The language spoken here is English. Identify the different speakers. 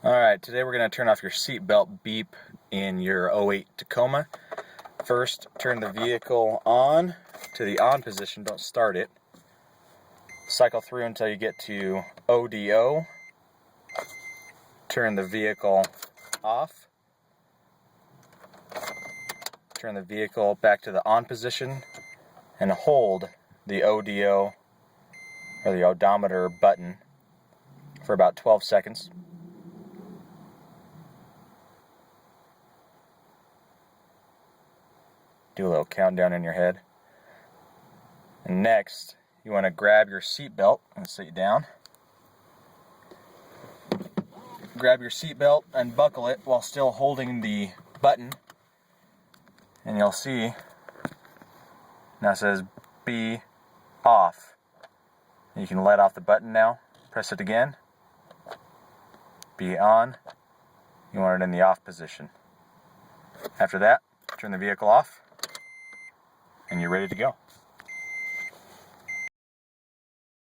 Speaker 1: Alright, today we're going to turn off your seatbelt beep in your '08 Tacoma. First, turn the vehicle on to the on position, don't start it. Cycle through until you get to ODO. Turn the vehicle off. Turn the vehicle back to the on position and hold the ODO or the odometer button for about 12 seconds. Do a little countdown in your head. And next, you want to grab your seatbelt and sit down. Grab your seatbelt and buckle it while still holding the button. And you'll see, now it says be off. You can let off the button now. Press it again. Be on. You want it in the off position. After that, turn the vehicle off. And you're ready to go.